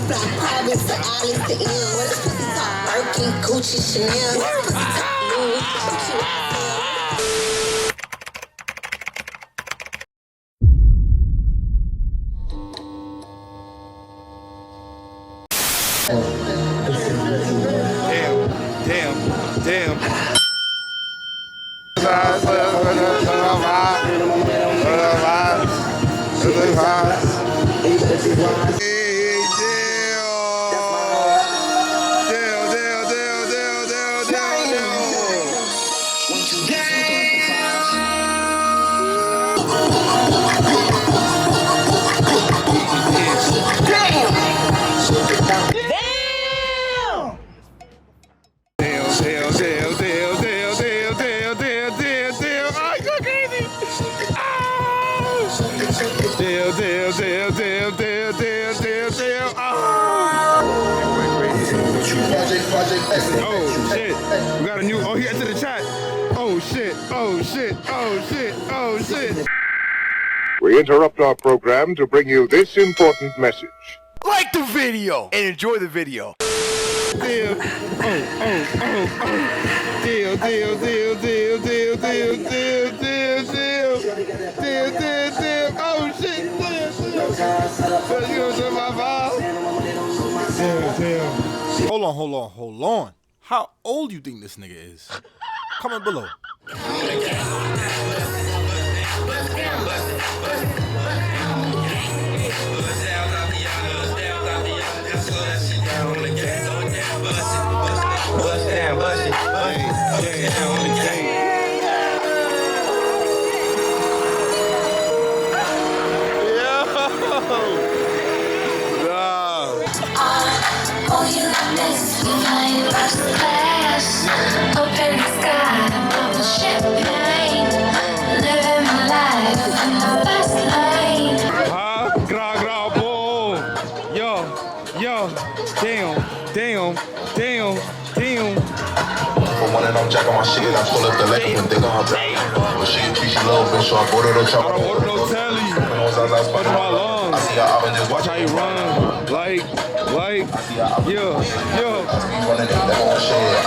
fly private to Alice to M. What is pussy top? Birkin, Gucci, Chanel. What is pussy top? Louis, Gucci, Damn. Oh shit, we got a new, he entered the chat. Oh shit. We interrupt our program to bring you this important message. Like the video and enjoy the video. Deal. Oh shit. Damn. Hold on. How old you think this nigga is? Comment below. open the sky, pop a champagne, living my life in the fast lane. Damn. For one and I'm jacking my shit, I pull up the lake and think on her back. But she a treat, she love bitch, so I ordered her chopper. I don't order no telly. Watch my lungs. I see her up and just watch how you run. Like, yeah.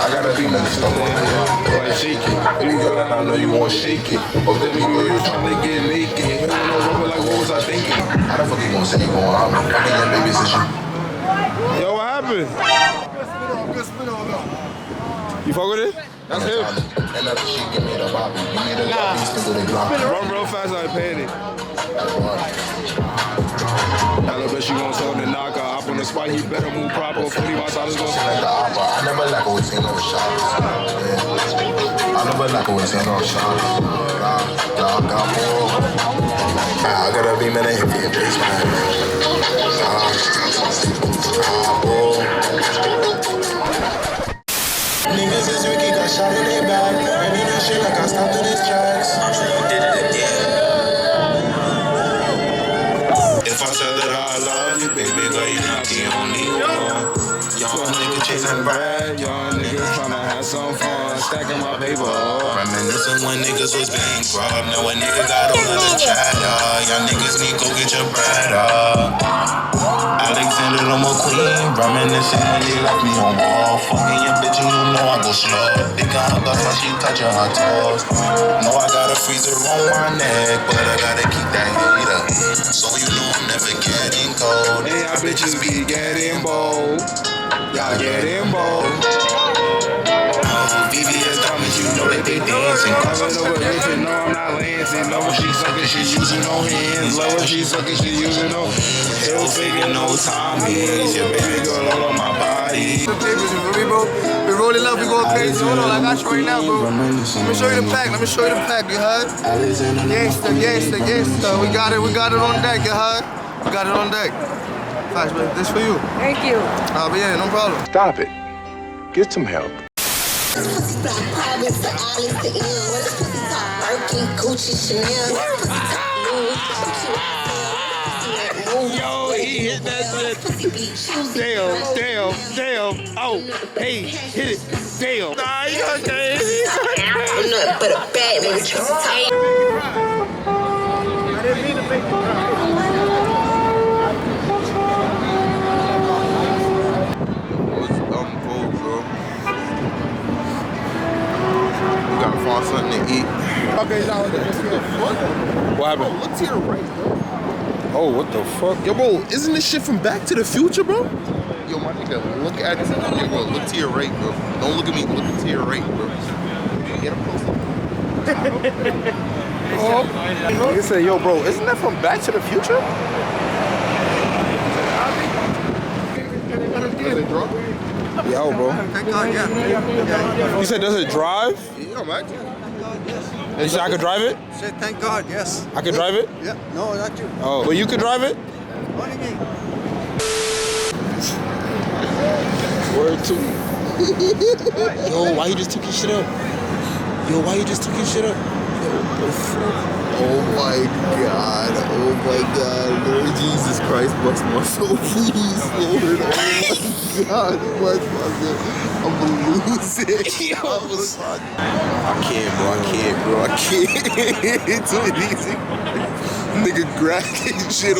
I gotta be niggas stuck on Like shake it. You girl and I know you wanna shake it. But then you know you tryna get naked. I don't know, like what was I thinking? How the fuck you gonna say you going out? I mean, your baby's issue. Yo, what happened? Good spin on though. You fuck with it? That's him. And after she give me the bobby, give me the lobby, still they block. Run real fast, I panic. That little bitch, she gon' tell him to knock her up on the spot. You better move proper. 40 miles out of the I never like always saying no shots. I never like always saying no shots. I gotta be man and hit the face, man. Niggas is wicked, got shot in their back. I need that shit like I stopped in his tracks. I'm sure you did it again. If I said that I love you, baby, girl, you're not the only one. Young niggas chasing bread, young niggas tryna have some fun, stacking my paper. Reminiscing when niggas was being robbed. Now a nigga got all of the chatter. Young niggas need go get your bread up. Alexander, I'm a queen. Reminiscing when they left me on wall. Fucking your bitch and you know I go slow. They got her bust when she touching her toes. Know I got a freezer on my neck, but I gotta keep that heater. So you know I'm never getting cold. Hey, y'all bitches be getting bold. Y'all getting bold. VVS diamonds, you know that they dancing. Covered over bitch, you know I'm not lancing. Love when she suckin', she using no hands. Love when she suckin', she using no hill faking, no Tommies. Your baby girl all on my body. The papers, you feel me, bro? We rolling up, we going crazy. Hold on, I got you right now, bro. Let me show you the pack, you heard? Gangsta. We got it on deck, you heard? We got it on deck. Facts, baby, this for you. Thank you. But yeah, no problem. Stop it. Get some help. Pussy fly private to Alice to M. What is pussy top? Birkin, Gucci, Chanel. What is pussy top? Louis, Gucci, Yo, he hit that shit. Damn. Oh, hey, hit it. Damn. Nah, you got crazy. I'm nothing but a bad nigga. Trust I didn't mean to make What happened? Look to your right, bro. Oh, what the fuck? Yo, bro, isn't this shit from Back to the Future, bro? Yo, my nigga, look at yo, bro, look to your right, bro. Don't look at me, look to your right, bro. Get up close. He said, yo, bro, isn't that from Back to the Future? Does it drop? Yo, bro. Thank God, yeah. You said, does it drive? Yeah, man. You said I could drive it? Said thank God, yes. I could drive it? Yeah, no, not you. Oh, but you could drive it? What do you mean? Word to me. Yo, why you just took your shit up? Yo, why you just took your shit up? Oh my God, Lord Jesus Christ, bless my soul, please, Lord. Oh my God, bless my soul. I'm gonna lose it. I can't, bro. I can't. It's too easy. Nigga grab his shit.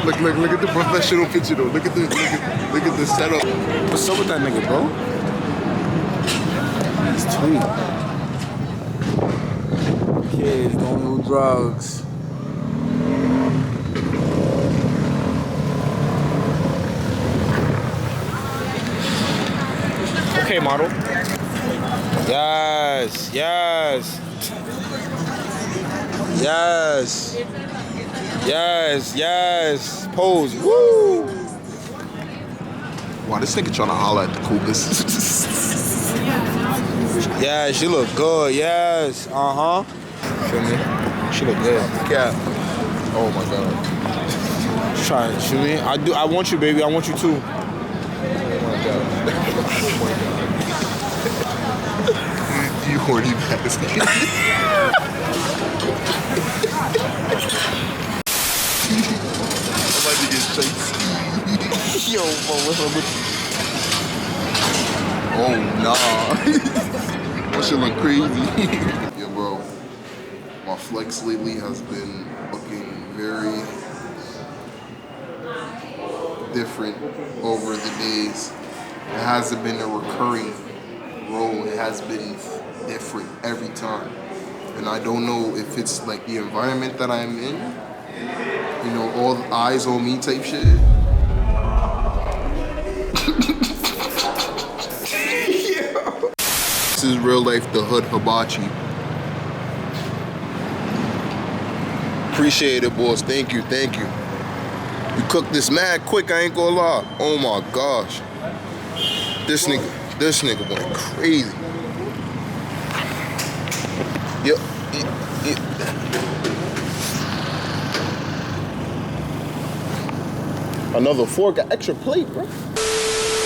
Look at the professional picture though. Look at the setup. What's up with that nigga, bro? He's tweet. Kids don't do drugs. Okay, model. Yes. Pose. Woo. Wow, this nigga trying to holler at the coolest. Yeah, she look good. Yes. Feel me? She look good. Cap. Oh my God. She's trying to shoot me. I want you, baby. I want you too. Oh my God. You horny bastard. I'm about to get chased. Yo, bro, what's up with you? Oh, nah. That shit look crazy. Yeah, bro. My flex lately has been looking very different over the days. It hasn't been a recurring role. It has been different every time. And I don't know if it's like the environment that I'm in, you know, all the eyes on me type shit. This is real life, the hood hibachi. Appreciate it, boss. Thank you. You cooked this mad quick, I ain't gonna lie. Oh my gosh. This nigga went crazy. Yep. Another fork, an extra plate, bro.